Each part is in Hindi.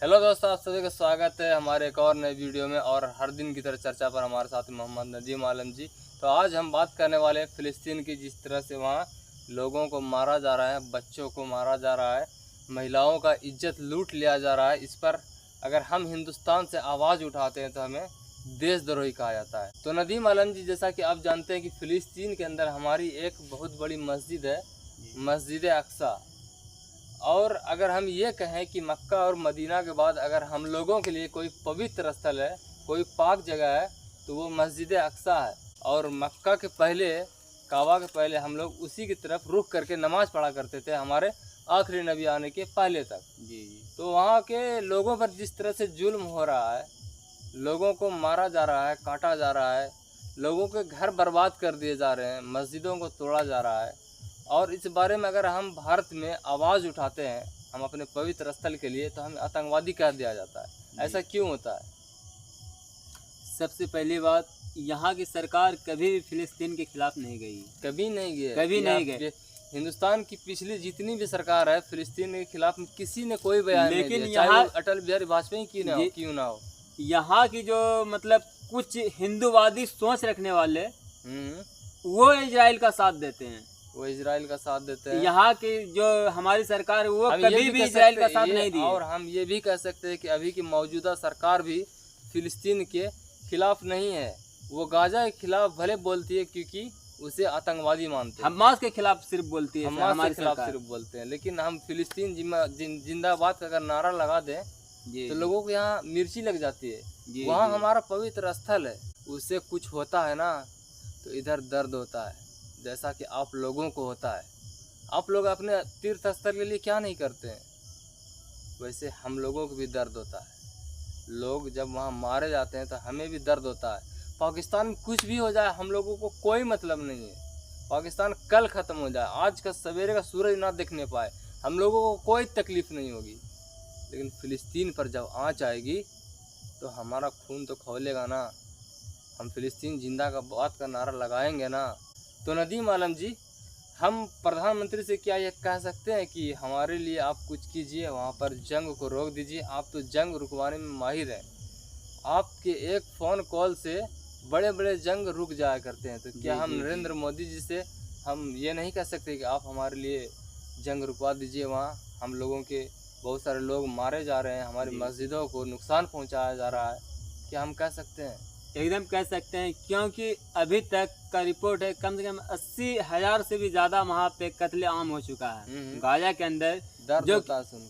हेलो दोस्तों, आप सभी का स्वागत है हमारे एक और नए वीडियो में। और हर दिन की तरह चर्चा पर हमारे साथ मोहम्मद नदीम आलम जी। तो आज हम बात करने वाले हैं फ़िलिस्तीन की। जिस तरह से वहाँ लोगों को मारा जा रहा है, बच्चों को मारा जा रहा है, महिलाओं का इज्जत लूट लिया जा रहा है, इस पर अगर हम हिंदुस्तान से आवाज़ उठाते हैं तो हमें देशद्रोही कहा जाता है। तो नदीम आलम जी, जैसा कि आप जानते हैं कि फ़िलिस्तीन के अंदर हमारी एक बहुत बड़ी मस्जिद है, मस्जिद अक्सा। और अगर हम ये कहें कि मक्का और मदीना के बाद अगर हम लोगों के लिए कोई पवित्र स्थल है, कोई पाक जगह है, तो वो मस्जिद अक्सा है। और मक्का के पहले, काबा के पहले हम लोग उसी की तरफ रुख करके नमाज़ पढ़ा करते थे, हमारे आखिरी नबी आने के पहले तक। जी। तो वहाँ के लोगों पर जिस तरह से जुल्म हो रहा है, लोगों को मारा जा रहा है, काटा जा रहा है, लोगों के घर बर्बाद कर दिए जा रहे हैं, मस्जिदों को तोड़ा जा रहा है, और इस बारे में अगर हम भारत में आवाज़ उठाते हैं हम अपने पवित्र स्थल के लिए, तो हमें आतंकवादी कह दिया जाता है। ऐसा क्यों होता है? सबसे पहली बात, यहाँ की सरकार कभी भी फिलिस्तीन के खिलाफ नहीं गई, कभी नहीं गए, कभी नहीं गए। हिंदुस्तान की पिछली जितनी भी सरकार है, फिलिस्तीन के खिलाफ किसी ने कोई बयान नहीं लेकिन दिया, चाहे यहाँ वो अटल बिहारी वाजपेयी क्यों ना हो। यहाँ की जो मतलब कुछ हिंदूवादी सोच रखने वाले वो इजराइल का साथ देते हैं, वो इजराइल का साथ देते हैं। यहाँ की जो हमारी सरकार है वो कभी भी इजराइल का साथ नहीं दी। और हम ये भी कह सकते हैं कि अभी की मौजूदा सरकार भी फिलिस्तीन के खिलाफ नहीं है, वो गाजा के खिलाफ भले बोलती है क्योंकि उसे आतंकवादी मानते हैं। हमास के खिलाफ सिर्फ बोलती है, हमास के खिलाफ सिर्फ बोलते हैं। लेकिन हम फिलिस्तीन जिंदाबाद का अगर नारा लगा दें तो लोगों को यहाँ मिर्ची लग जाती है। वहाँ हमारा पवित्र स्थल है, उससे कुछ होता है ना तो इधर दर्द होता है, जैसा कि आप लोगों को होता है। आप लोग अपने तीर्थ स्थल के लिए क्या नहीं करते हैं, वैसे हम लोगों को भी दर्द होता है। लोग जब वहाँ मारे जाते हैं तो हमें भी दर्द होता है। पाकिस्तान में कुछ भी हो जाए हम लोगों को कोई मतलब नहीं है, पाकिस्तान कल ख़त्म हो जाए, आज का सवेरे का सूरज ना देखने पाए, हम लोगों को कोई तकलीफ़ नहीं होगी। लेकिन फ़िलिस्तीन पर जब आँच आएगी तो हमारा खून तो खौलेगा ना। हम फ़िलिस्तीन जिंदा का बात का नारा लगाएंगे ना। तो नदीम आलम जी, हम प्रधानमंत्री से क्या ये कह सकते हैं कि हमारे लिए आप कुछ कीजिए, वहाँ पर जंग को रोक दीजिए? आप तो जंग रुकवाने में माहिर हैं, आपके एक फ़ोन कॉल से बड़े बड़े जंग रुक जाया करते हैं। तो क्या हम नरेंद्र मोदी जी से हम ये नहीं कह सकते कि आप हमारे लिए जंग रुकवा दीजिए? वहाँ हम लोगों के बहुत सारे लोग मारे जा रहे हैं, हमारी मस्जिदों को नुकसान पहुँचाया जा रहा है, क्या हम कह सकते हैं? एकदम कह सकते हैं, क्योंकि अभी तक का रिपोर्ट है कम से कम 80,000 से भी ज्यादा वहाँ पे कत्ले आम हो चुका है गाजा के अंदर।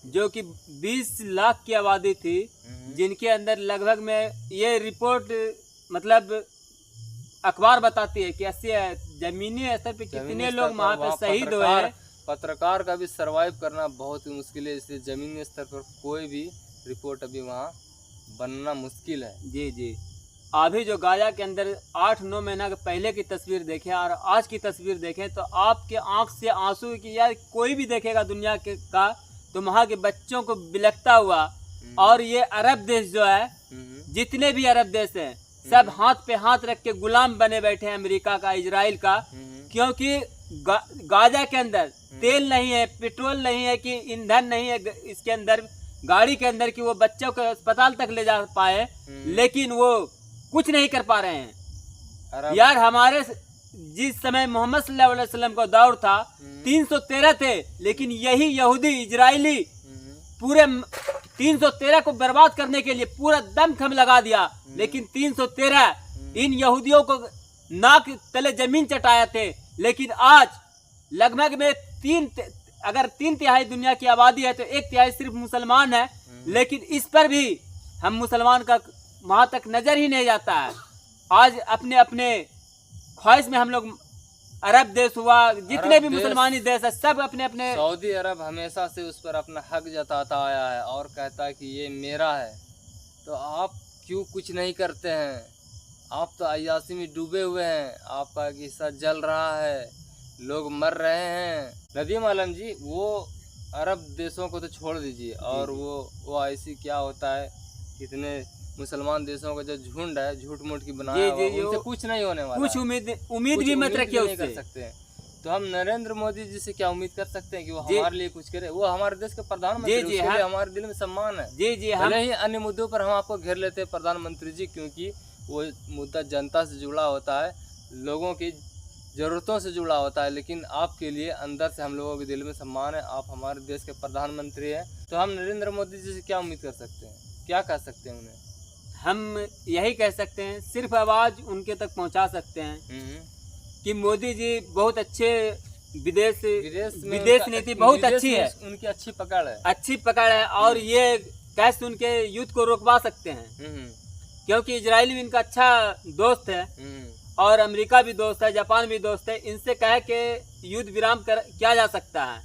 जो कि 20 लाख की आबादी थी, जिनके अंदर लगभग में ये रिपोर्ट मतलब अखबार बताती है कि 80 जमीनी स्तर पे कितने लोग वहाँ पे शहीद हुए हैं। पत्रकार का भी सरवाइव करना बहुत ही मुश्किल है, इसलिए जमीनी स्तर पर कोई भी रिपोर्ट अभी वहाँ बनना मुश्किल है। जी जी। अभी जो गाजा के अंदर 8-9 महीना के पहले की तस्वीर देखें और आज की तस्वीर देखें तो आपके आंख से आंसू की, यार कोई भी देखेगा दुनिया के का तो वहाँ के बच्चों को बिलखता हुआ। और ये अरब देश जो है, जितने भी अरब देश हैं, सब हाथ पे हाथ रख के गुलाम बने बैठे हैं अमेरिका का, इजराइल का। क्योंकि गाजा के अंदर तेल नहीं है, पेट्रोल नहीं है, कि ईंधन नहीं है इसके अंदर, गाड़ी के अंदर कि वो बच्चों को अस्पताल तक ले जा पाए, लेकिन वो कुछ नहीं कर पा रहे हैं। यार हमारे जिस समय मोहम्मद सल्लल्लाहु अलैहि वसल्लम का दौर था 313 थे, लेकिन यही यहूदी इजरायली पूरे 313 को बर्बाद करने के लिए पूरा दमखम लगा दिया। लेकिन 313 इन यहूदियों को नाक तले जमीन चटाए थे। लेकिन आज लगभग में अगर 3/3 दुनिया की आबादी है तो 1/3 सिर्फ मुसलमान है, लेकिन इस पर भी हम मुसलमान का वहाँ तक नजर ही नहीं जाता है। आज अपने अपने ख्वाहिश में हम लोग, अरब देश हुआ, जितने भी मुसलमानी देश है, सब अपने अपने। सऊदी अरब हमेशा से उस पर अपना हक जताता आया है और कहता है कि ये मेरा है। तो आप क्यों कुछ नहीं करते हैं? आप तो अय्याशी में डूबे हुए हैं, आपका हिस्सा जल रहा है, लोग मर रहे हैं। नदीम आलम जी, वो अरब देशों को तो छोड़ दीजिए, और वो ऐसी क्या होता है, कितने मुसलमान देशों का जो झुंड है, झूठ मूठ की बनाया हुआ, उनसे कुछ नहीं होने वाला। कुछ उम्मीद भी मत रखिए, नहीं कर सकते हैं। तो हम नरेंद्र मोदी जी से क्या उम्मीद कर सकते हैं कि वो जी। हमारे लिए कुछ करे? वो हमारे देश के प्रधानमंत्री, जी, उसके लिए हमारे दिल में सम्मान है। जी जी हम भले ही अन्य मुद्दों पर हम आपको घेर लेते हैं प्रधानमंत्री जी, क्योंकि वो मुद्दा जनता से जुड़ा होता है, लोगों की ज़रूरतों से जुड़ा होता है, लेकिन आपके लिए अंदर से हम लोगों के दिल में सम्मान है। आप हमारे देश के प्रधानमंत्री हैं, तो हम नरेंद्र मोदी जी से क्या उम्मीद कर सकते हैं? क्या कह सकते हैं उन्हें? हम यही कह सकते हैं, सिर्फ आवाज़ उनके तक पहुंचा सकते हैं कि मोदी जी बहुत अच्छे विदेश नीति बहुत अच्छी है, उनकी अच्छी पकड़ है, अच्छी पकड़ है। और ये कैसे उनके युद्ध को रोकवा सकते हैं, क्योंकि इजराइल भी इनका अच्छा दोस्त है और अमेरिका भी दोस्त है, जापान भी दोस्त है। इनसे कह के युद्ध विराम किया जा सकता है।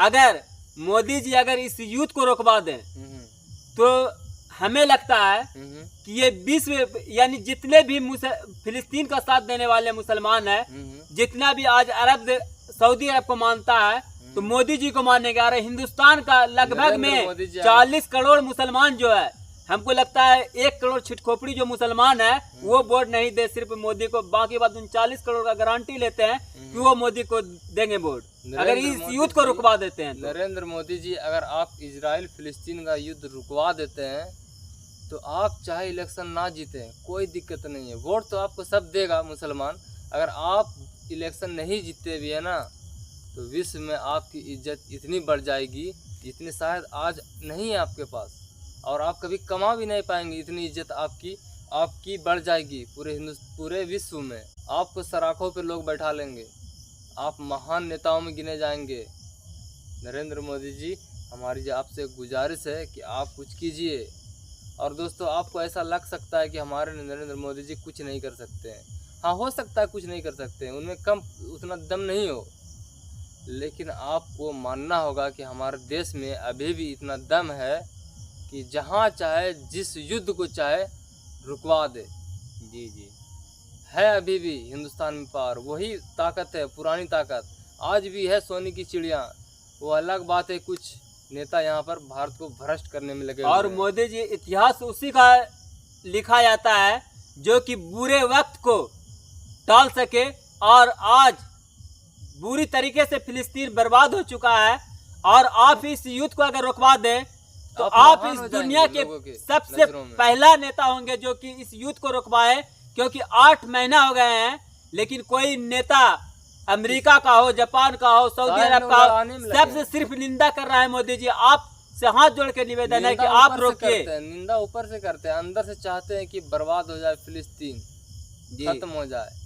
अगर मोदी जी अगर इस युद्ध को रोकवा दें तो हमें लगता है कि ये विश्व यानी जितने भी फिलिस्तीन का साथ देने वाले मुसलमान हैं, जितना भी आज सऊदी अरब को मानता है तो मोदी जी को मानेगा। और हिंदुस्तान का लगभग में 40 करोड़ मुसलमान जो है, हमको लगता है 1 करोड़ छिटखोपड़ी जो मुसलमान है वो वोट नहीं दे सिर्फ मोदी को, बाकी बात 39 करोड़ का गारंटी लेते हैं कि वो मोदी को देंगे वोट अगर इस युद्ध को रुकवा देते हैं। नरेंद्र मोदी जी, अगर आप इजराइल फिलिस्तीन का युद्ध रुकवा देते हैं तो आप चाहे इलेक्शन ना जीते कोई दिक्कत नहीं है, वोट तो आपको सब देगा मुसलमान। अगर आप इलेक्शन नहीं जीतते भी है ना, तो विश्व में आपकी इज्जत इतनी बढ़ जाएगी जितनी शायद आज नहीं है आपके पास, और आप कभी कमा भी नहीं पाएंगे। इतनी इज्जत आपकी बढ़ जाएगी पूरे विश्व में। आपको सराखों पे लोग बैठा लेंगे, आप महान नेताओं में गिने जाएंगे। नरेंद्र मोदी जी, हमारी आपसे गुजारिश है कि आप कुछ कीजिए। और दोस्तों, आपको ऐसा लग सकता है कि हमारे नरेंद्र मोदी जी कुछ नहीं कर सकते हैं। हाँ, हो सकता है कुछ नहीं कर सकते हैं, उनमें कम उतना दम नहीं हो, लेकिन आपको मानना होगा कि हमारे देश में अभी भी इतना दम है कि जहाँ चाहे जिस युद्ध को चाहे रुकवा दे। जी जी है अभी भी हिंदुस्तान में पावर, वही ताकत है, पुरानी ताकत आज भी है, सोने की चिड़िया। वो अलग बात है कुछ नेता यहाँ पर भारत को भ्रष्ट करने में लगे और मोदी जी, इतिहास उसी का लिखा जाता है जो कि बुरे वक्त को टाल सके। और आज बुरी तरीके से फिलिस्तीन बर्बाद हो चुका है, और आप इस युद्ध को अगर रुकवा दें तो आप इस दुनिया के सबसे पहला नेता होंगे जो कि इस युद्ध को रुकवाए। क्योंकि 8 महीना हो गए हैं, लेकिन कोई नेता अमेरिका का हो, जापान का हो, सऊदी अरब का हो, सबसे सिर्फ निंदा कर रहा है। मोदी जी, आप से हाथ जोड़ के निवेदन है कि आप रोकिए। निंदा ऊपर से करते हैं, अंदर से चाहते हैं कि बर्बाद हो जाए फिलिस्तीन, खत्म हो जाए।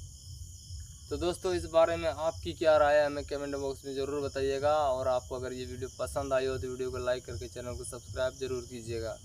तो दोस्तों, इस बारे में आपकी क्या राय है हमें कमेंट बॉक्स में ज़रूर बताइएगा। और आपको अगर ये वीडियो पसंद आई हो तो वीडियो को लाइक करके चैनल को सब्सक्राइब जरूर कीजिएगा।